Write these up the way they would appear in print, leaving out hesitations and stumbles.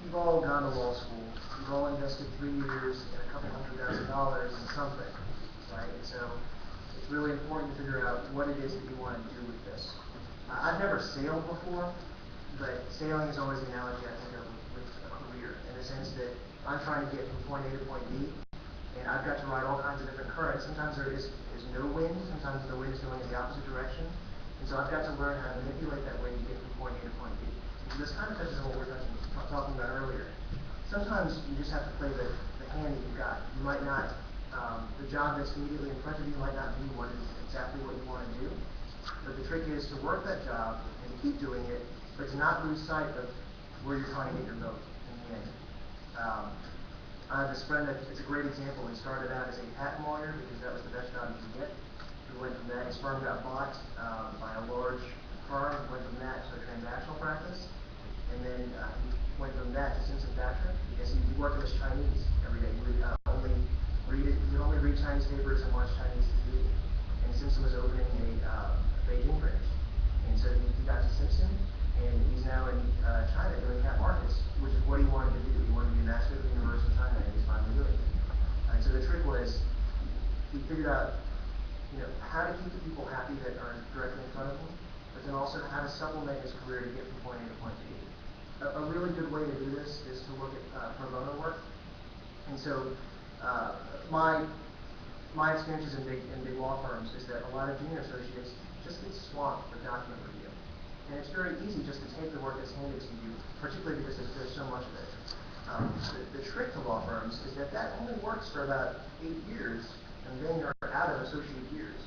you've all gone to law school. You've all invested 3 years and a couple $100,000 in something, right? And so it's really important to figure out what it is that you want to do with this. I've never sailed before, but sailing is always the analogy I think of with a career, in the sense that I'm trying to get from point A to point B, and I've got to ride all kinds of different currents. Sometimes there is no wind, sometimes the wind is going in the opposite direction, and so I've got to learn how to manipulate that wind to get from point A to point B. And this kind of touches on what we were talking about earlier. Sometimes you just have to play the hand that you've got. You might not, the job that's immediately in front of you might not be exactly what you want to do, but the trick is to work that job and to keep doing it, but to not lose sight of where you're trying to get your boat in the end. I have this friend that it's a great example. He started out as a patent lawyer because that was the best job he could get. He went from that, his firm got bought by a large firm, went from that to a transactional practice, and then he went from that to Simpson Thacher because he worked with Chinese every day. He would only read Chinese papers and watch Chinese TV. And Simpson was opening a Beijing branch. And so he got to Simpson, and he's now in China doing cap markets, which is what he wanted to do. He wanted to be a master of the universe in China, and he's finally doing it. And so the trick was, he figured out, how to keep the people happy that are directly in front of him, but then also how to supplement his career to get from point A to point B. A really good way to do this is to look at pro bono work. And so my experiences in big law firms is that a lot of junior associates just get swamped with document review. And it's very easy just to take the work that's handed to you, particularly because there's so much of it. The trick to law firms is that only works for about 8 years, and then you're out of associate years.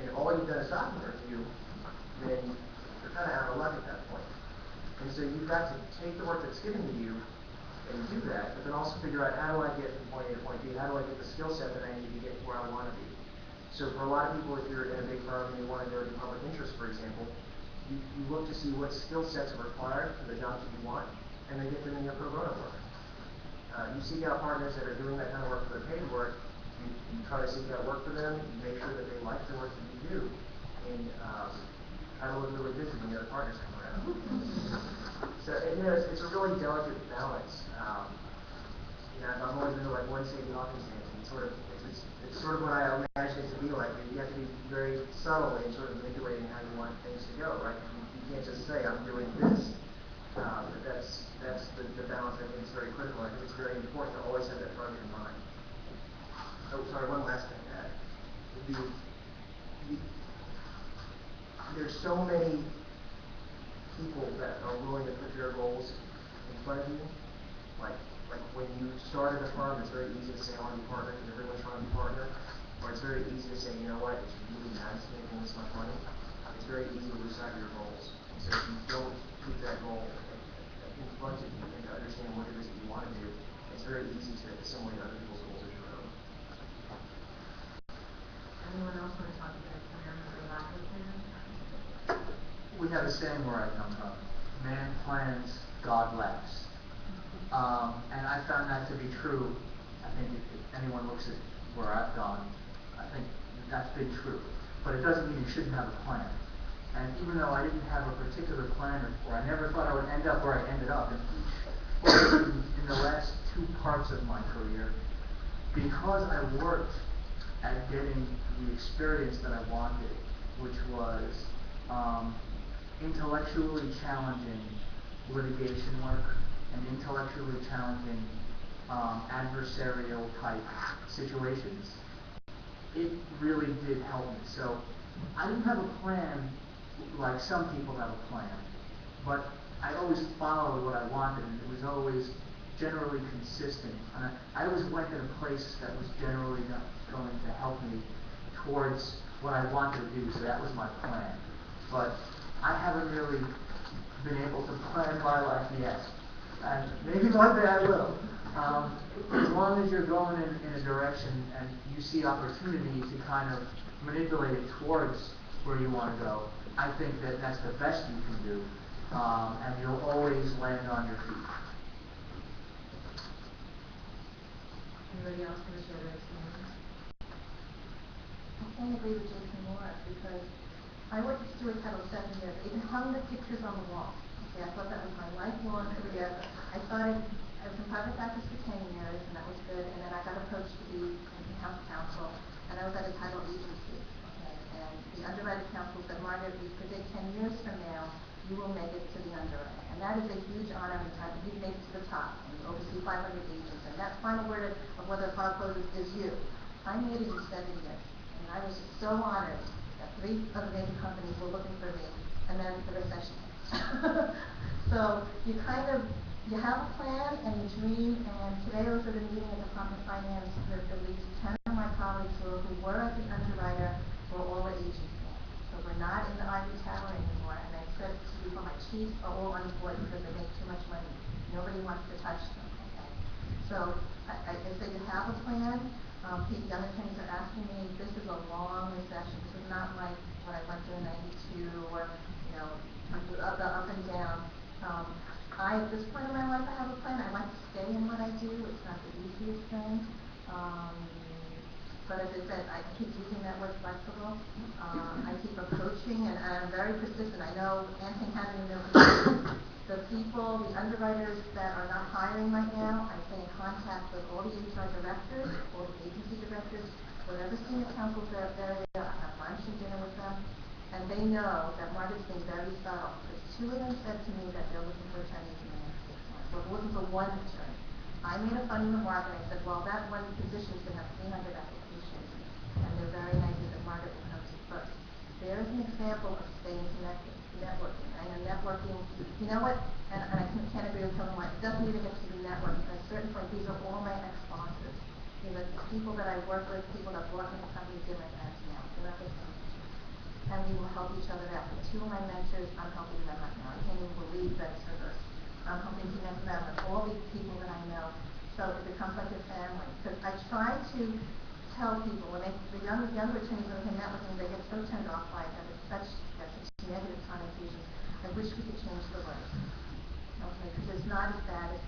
And if all you've done is document review, then you're kind of out of luck at that point. And so you've got to take the work that's given to you and do that, but then also figure out, how do I get from point A to point B? How do I get the skill set that I need to get to where I want to be? So for a lot of people, if you're in a big firm and you want to go to public interest, for example, you look to see what skill sets are required for the jobs that you want, and then get them in your pro bono work. You seek out partners that are doing that kind of work for their paid work. You try to seek out work for them. You make sure that they like the work that you do, and try to look really busy when the other partners come around. So it's a really delicate balance. I've always been to like one Sadie Hawkins dance, and it's sort of what I imagine it to be like. You have to be very subtle in sort of manipulating how you want things to go, right? You can't just say, I'm doing this. But that's the balance. I think it's very critical. I think it's very important to always have that front of your mind. Oh, sorry, one last thing to add. There's so many people that are willing to put their goals in front of you. Like when you start at a firm, it's very easy to say, I want to be partner, because everyone's trying to be partner. Or it's very easy to say, you know what, it's really nice making this much money. It's very easy to lose sight of your goals. And so if you don't keep that goal in front of you and to understand what it is that you want to do, it's very easy to assimilate other people's goals as your own. Anyone else want to talk about plan or lack of plan? We have a saying where I come from: man plans, God laughs. And I found that to be true. I think if anyone looks at where I've gone, I think that's been true. But it doesn't mean you shouldn't have a plan. And even though I didn't have a particular plan, or I never thought I would end up where I ended up in the last 2 parts of my career, because I worked at getting the experience that I wanted, which was intellectually challenging litigation work and intellectually challenging adversarial type situations, it really did help me. So I didn't have a plan like some people have a plan, but I always followed what I wanted, and it was always generally consistent. And I always went in a place that was generally going to help me towards what I wanted to do, so that was my plan. But I haven't really been able to plan my life yet. And maybe one day I will. As long as you're going in a direction and you see opportunity to kind of manipulate it towards where you want to go, I think that's the best you can do, and you'll always land on your feet. Anybody else want to share their experience? I can't agree with Jason more, because I worked at Stewart Title 7 years. It hung the pictures on the wall. Okay, I thought that was my lifelong career. I started I was in private practice for 10 years, and that was good, and then I got approached to be in-house counsel, and I was at a title agency, okay, and the underwriter counsel said, Margaret, we predict 10 years from now, you will make it to the underwriting, and that is a huge honor, and you've made it to the top, and you oversee 500 agents, and that final word of whether a file closes is you. I made it in 7 years, and I was just so honored that 3 of the major companies were looking for me, and then the recession hit. So you have a plan and you dream, and today I was at a meeting at the Department of Finance with at least 10 of my colleagues who were at the underwriter were all the agents now. So we're not in the ivory tower anymore, and I said to people, my chiefs are all unemployed because they make too much money. Nobody wants to touch them, okay? So I said you have a plan. Young attorneys are asking me, this is a long recession. This is not like what I went through in 92 or, up and down. At this point in my life, I have a plan. I like to stay in what I do. It's not the easiest thing. But as I said, I keep using that word flexible. I keep approaching, and I'm very persistent. I know Anthony had it in there. The people, the underwriters that are not hiring right now, I stay in contact with all the HR directors, all the agency directors, whatever senior counsels that are there. I have lunch and dinner with them. And they know that Margaret's being very thorough, because 2 of them said to me that they're looking for attorneys in the next 6 months. So it wasn't for one attorney. I made a funny remark and I said, well, that one position is going to have 300 applications, and they're very nice, and that Margaret will come to first. There is an example of staying connected, networking. I know networking, you know what, and I can't agree with Tony, it doesn't even get to be networking. At a certain point, these are all my ex-sponsors. These are people that I work with, people that brought me to companies in my friends now. They're not the same. And we will help each other out. With 2 of my mentors, I'm helping them right now. I can't even believe that it's reversed. I'm helping connect them with all these people that I know. So it becomes like a family. Because I try to tell people, when the younger attorneys when they met with me, they get so turned off by it, that it's such negative connotations. I wish we could change the words. Okay, because it's not as bad as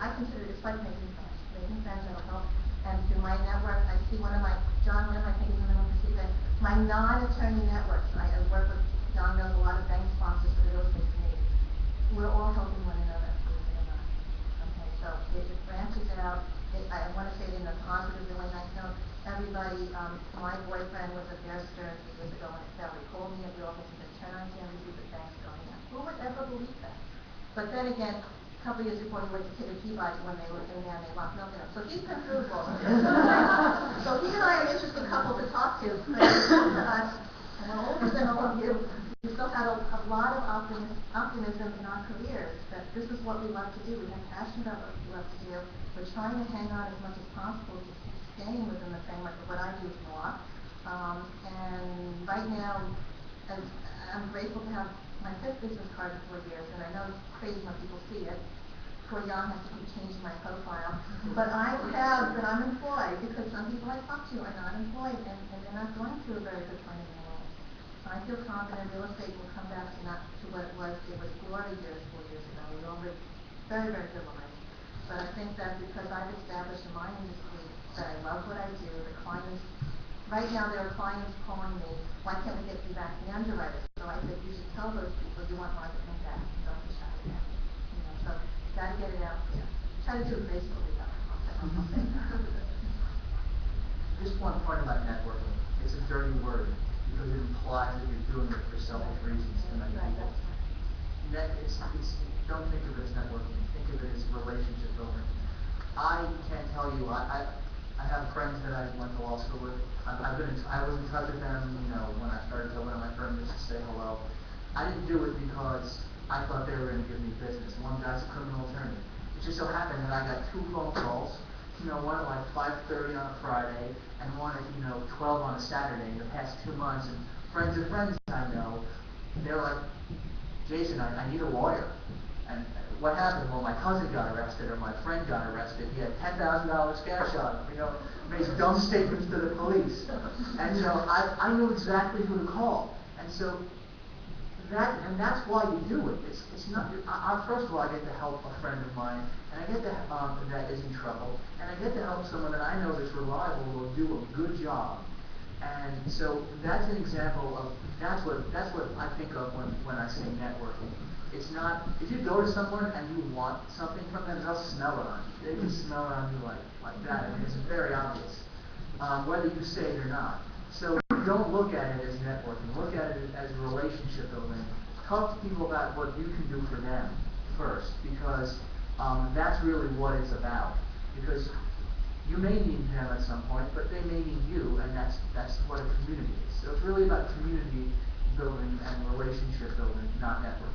I consider it's like making friends. Making friends that'll help. And through my network, I see one of my I think is in the room to see that. My non-attorney networks, I work with John knows a lot of bank sponsors for real estate committees. We're all helping one another, believe it or not. Okay, so it branches out. I want to say it in a positive, really nice note. Everybody, my boyfriend was a Bear Stearns years ago when it fell. He called me at the office and said, turn on CNBC, the bank's going up. Who would ever believe that? But then again, a couple years before he went to Kitty Peabody when they were in there and they locked Milton up. So he's been through all of this. So he and I are an interesting couple to talk to. But to us, and we're older than all of you, we still had a lot of optimism in our careers that this is what we love to do. We have passion about what we love to do. We're trying to hang on as much as possible to keep staying within the framework of what I do is law. And right now, I'm grateful to have my 5th business card in 4 years, and I know it's crazy when people see it. Poor Jan has to keep changing my profile. But I have that I'm employed because some people I talk to are not employed, and they're not going through a very good point in their lives. So I feel confident real estate will come back to what it was. It was glory years 4 years ago. We all lived very, very good lives. But I think that because I've established in my industry that I love what I do, the clients, right now there are clients calling me, why can't we get you back the underwriters? So I said, you should tell those people you want marketing back. Don't be shy again. So you got to get it out there. Try to do it gracefully though. I'll say that. Just one point about networking. It's a dirty word because it implies that you're doing it for selfish reasons to many people. Don't think of it as networking. Think of it as relationship building. I can't tell you. I have friends that I went to law school with. I was in touch with them. When I started to open my firm, just to say hello. I didn't do it because I thought they were going to give me business. One guy's a criminal attorney. It just so happened that I got 2 phone calls. One at like 5:30 on a Friday, and one at 12 on a Saturday in the past 2 months. And friends of friends I know, they're like, Jason, I need a lawyer. And what happened? Well, my cousin got arrested, or my friend got arrested. He had $10,000 cash on him. Made dumb statements to the police. And I knew exactly who to call. And so that's why you do it. It's not. First of all, I get to help a friend of mine, and I get to that is in trouble, and I get to help someone that I know that's reliable, will do a good job. And so that's an example of that's what I think of when I say networking. It's not, if you go to someone and you want something from them, they'll smell it on you. They can smell it on you like that. I mean, it's very obvious, whether you say it or not. So don't look at it as networking. Look at it as relationship building. Talk to people about what you can do for them first, because that's really what it's about. Because you may need them at some point, but they may need you, and that's what a community is. So it's really about community building and relationship building, not networking.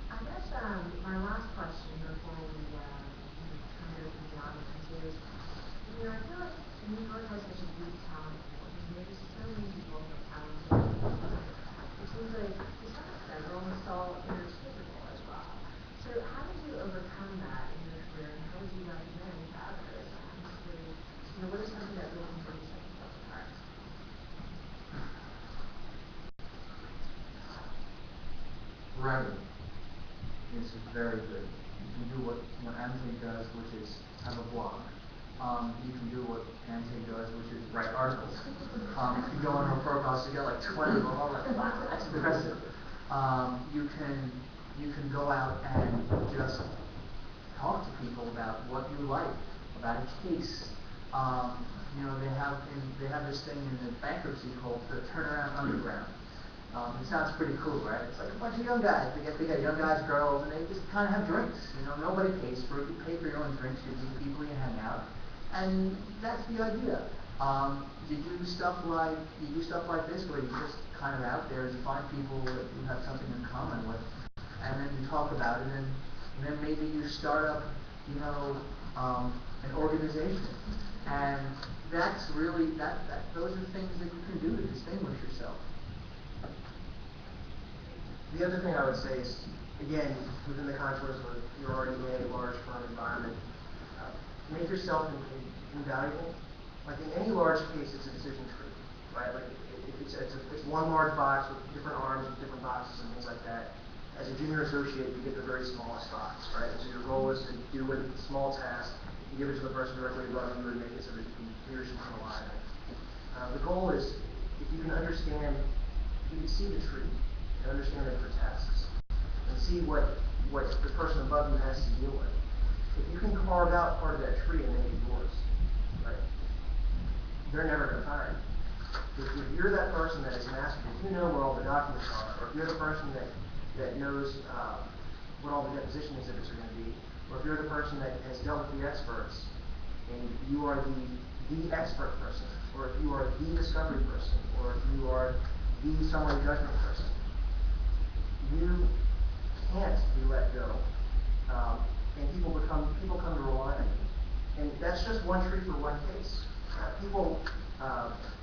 I guess my last question before we turn it over to the audience is, I feel like New York has such a deep talent pool. There's so many people who are talented. It seems like to some extent we're almost all interchangeable as well. So how did you overcome that in your career, and how would you recommend to others? What is something that really makes yourself apart? Writing is very good. You can do what Anthony does, which is have a blog. You can do what Anthony does, which is write articles. If you go on her profile, you get like 20 of them. I'm like, wow, that's impressive. You can go out and just talk to people about what you like, about a case. They have this thing in the bankruptcy called the Turnaround Underground. It sounds pretty cool, right? It's like a bunch of young guys. They get young guys, girls, and they just kind of have drinks. Nobody pays for it. You pay for your own drinks. You meet people, you hang out, and that's the idea. You do stuff like this, where you're just kind of out there and you find people that you have something in common with, and then you talk about it, and then maybe you start up, an organization, and that's really those are things that you can do to distinguish yourself. The other thing I would say is, again, within the contours of you're already in a large firm environment, make yourself invaluable. Like in any large case, it's a decision tree, right? Like it's one large box with different arms and different boxes and things like that. As a junior associate, you get the very smallest box, right? So your goal is to do a small task, you give it to the person directly above you and make it so that he or she can rely on it. The goal is, if you can understand, you can see the tree and understand it for tasks, and see what the person above you has to deal with. If you can carve out part of that tree and make it yours, right? They're never going to fire you. If you're that person that is mastered, if you know where all the documents are, or if you're the person that knows what all the deposition exhibits are going to be, or if you're the person that has dealt with the experts, and you are the expert person, or if you are the discovery person, or if you are the summary judgment person, you can't be let go, and people come to rely on you. And that's just one tree for one case. People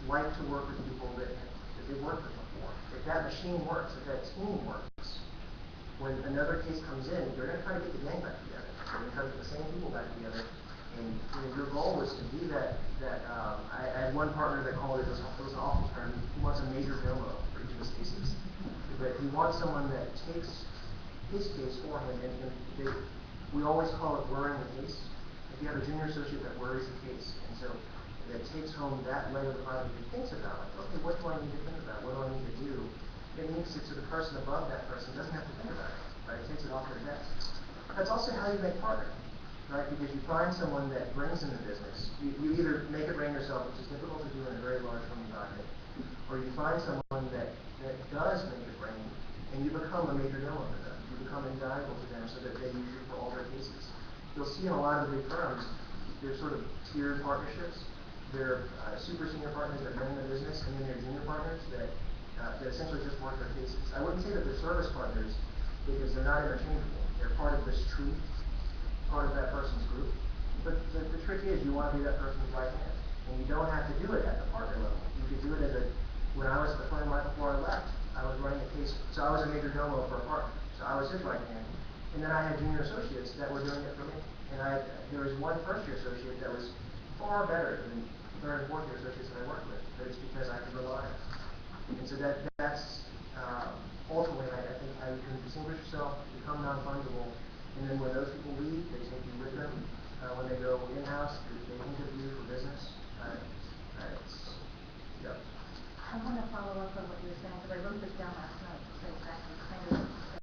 like to work with people that they've worked with before. If that machine works, if that team works, when another case comes in, you're going to try to get the gang back together. You're going to try to get the same people back together. And your goal is to be that. I had one partner that called it was an awful term. He wants a major domo for each of his cases, but he wants someone that takes his case for him, and we always call it worrying the case. If you have a junior associate that worries the case, and so that takes home that leg of the pie and thinks about, like, okay, what do I need to think about? What do I need to do? It makes it so the person above that person doesn't have to think about it, right? It takes it off their desk. That's also how you make partner, right? Because you find someone that brings in the business. You either make it rain yourself, which is difficult to do in a very large firm environment, or you find someone that does make it rain, and you become a major domo for them. You become invaluable to them so that they use you for all their cases. You'll see in a lot of the big firms, there's sort of tiered partnerships. They're super senior partners that run the business, and then they're junior partners that essentially just work their cases. I wouldn't say that they're service partners because they're not interchangeable. They're part of this tree, part of that person's group. But the trick is you want to be that person's right hand. And you don't have to do it at the partner level. You could do it when I was at the firm right before I left, I was running a case, so I was a major domo for a partner. So I was his right hand. And then I had junior associates that were doing it for me. And there was one first-year associate that was far better than third and fourth-year associates that I worked with. But it's because I could rely on it. And so that's ultimately, I think, how you can distinguish yourself, become non-fungible, and then when those people leave, they take you with them. When they go in-house, they think of you for business. I want to follow up on what you were saying, because I wrote this down last night. kind of